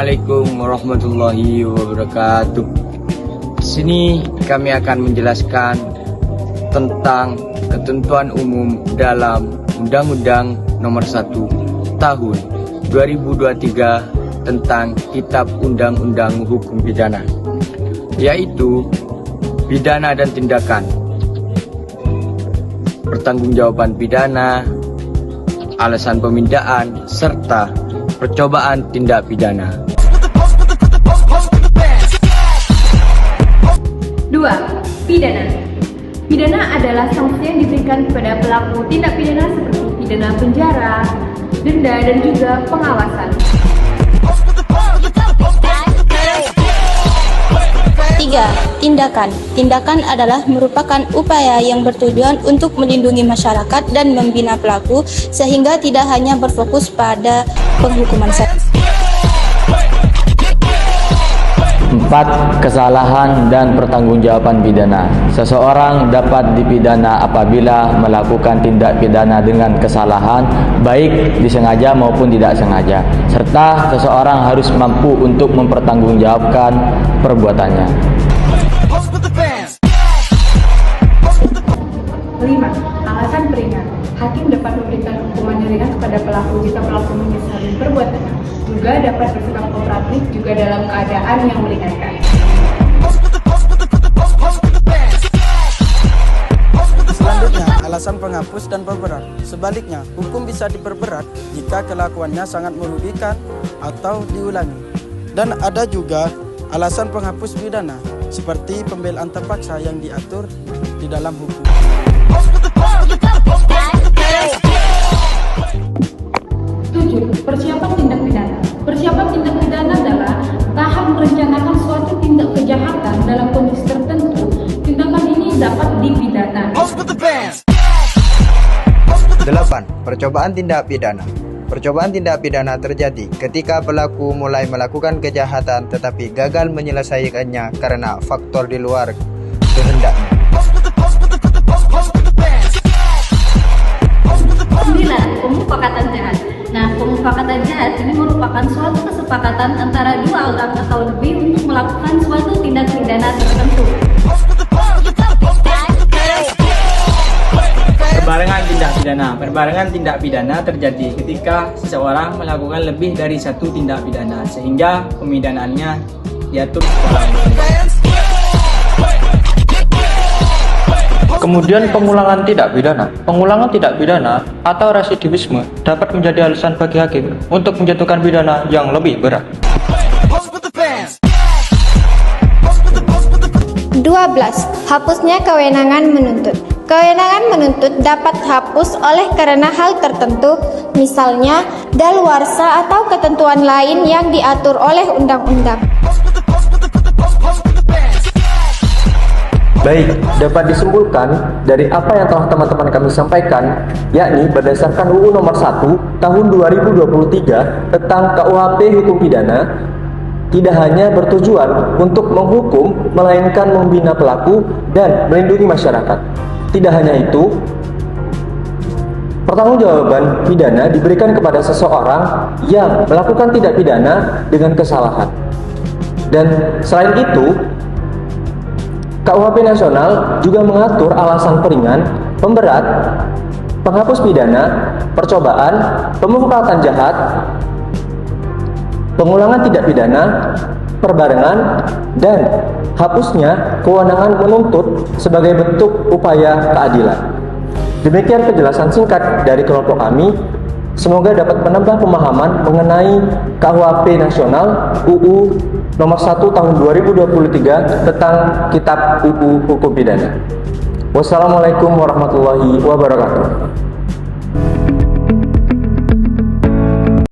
Assalamualaikum warahmatullahi wabarakatuh. Di sini kami akan menjelaskan tentang ketentuan umum dalam Undang-Undang Nomor 1 Tahun 2023 tentang Kitab Undang-Undang Hukum Pidana, yaitu pidana dan tindakan, pertanggungjawaban pidana, alasan pemindahan, serta percobaan tindak pidana. 2. Pidana. Pidana adalah sanksi yang diberikan kepada pelaku tindak pidana seperti pidana penjara, denda, dan juga pengawasan. 3. Tindakan. Tindakan adalah merupakan upaya yang bertujuan untuk melindungi masyarakat dan membina pelaku sehingga tidak hanya berfokus pada penghukuman saja. 4. Kesalahan dan pertanggungjawaban pidana. Seseorang dapat dipidana apabila melakukan tindak pidana dengan kesalahan, baik disengaja maupun tidak sengaja, serta seseorang harus mampu untuk mempertanggungjawabkan perbuatannya. 5. Alasan peringan. Hakim dapat memberikan hukuman ringan kepada pelaku jika pelaku menyesali perbuatannya. Juga dapat bersikap kooperatif juga dalam keadaan yang meringankan. Selanjutnya, alasan penghapus dan perberat. Sebaliknya, hukum bisa diperberat jika kelakuannya sangat merugikan atau diulangi. Dan ada juga alasan penghapus pidana, seperti pembelaan terpaksa yang diatur di dalam hukum. 7. Persiapan tindak pidana. Persiapan tindak pidana adalah tahap merencanakan suatu tindak kejahatan dalam kondisi tertentu. Tindakan ini dapat dipidana. 8. Percobaan tindak pidana. Percobaan tindak pidana terjadi ketika pelaku mulai melakukan kejahatan tetapi gagal menyelesaikannya karena faktor di luar kehendaknya. 9. Pemufakatan jahat. Nah, pemufakatan jahat ini merupakan suatu kesepakatan antara dua orang atau lebih untuk melakukan suatu tindak pidana tertentu. Perbarengan tindak pidana. Perbarengan tindak pidana terjadi ketika seseorang melakukan lebih dari satu tindak pidana sehingga pemidanaannya diatur secara umum. Kemudian pengulangan tindak pidana. Pengulangan tindak pidana atau residivisme dapat menjadi alasan bagi hakim untuk menjatuhkan pidana yang lebih berat. 12. Hapusnya kewenangan menuntut. Kewenangan menuntut dapat hapus oleh karena hal tertentu, misalnya daluarsa atau ketentuan lain yang diatur oleh undang-undang. Baik, dapat disimpulkan dari apa yang telah teman-teman kami sampaikan, yakni berdasarkan UU Nomor 1 Tahun 2023 tentang KUHP Hukum Pidana, tidak hanya bertujuan untuk menghukum, melainkan membina pelaku dan melindungi masyarakat. Tidak hanya itu, pertanggungjawaban pidana diberikan kepada seseorang yang melakukan tindak pidana dengan kesalahan. Dan selain itu, KUHP Nasional juga mengatur alasan peringan, pemberat, penghapus pidana, percobaan, pemufakatan jahat, pengulangan tindak pidana, perbarengan, dan hapusnya kewenangan menuntut sebagai bentuk upaya keadilan. Demikian penjelasan singkat dari kelompok kami. Semoga dapat menambah pemahaman mengenai KUHP Nasional UU Nomor 1 Tahun 2023 tentang Kitab UU Hukum Pidana. Wassalamualaikum warahmatullahi wabarakatuh.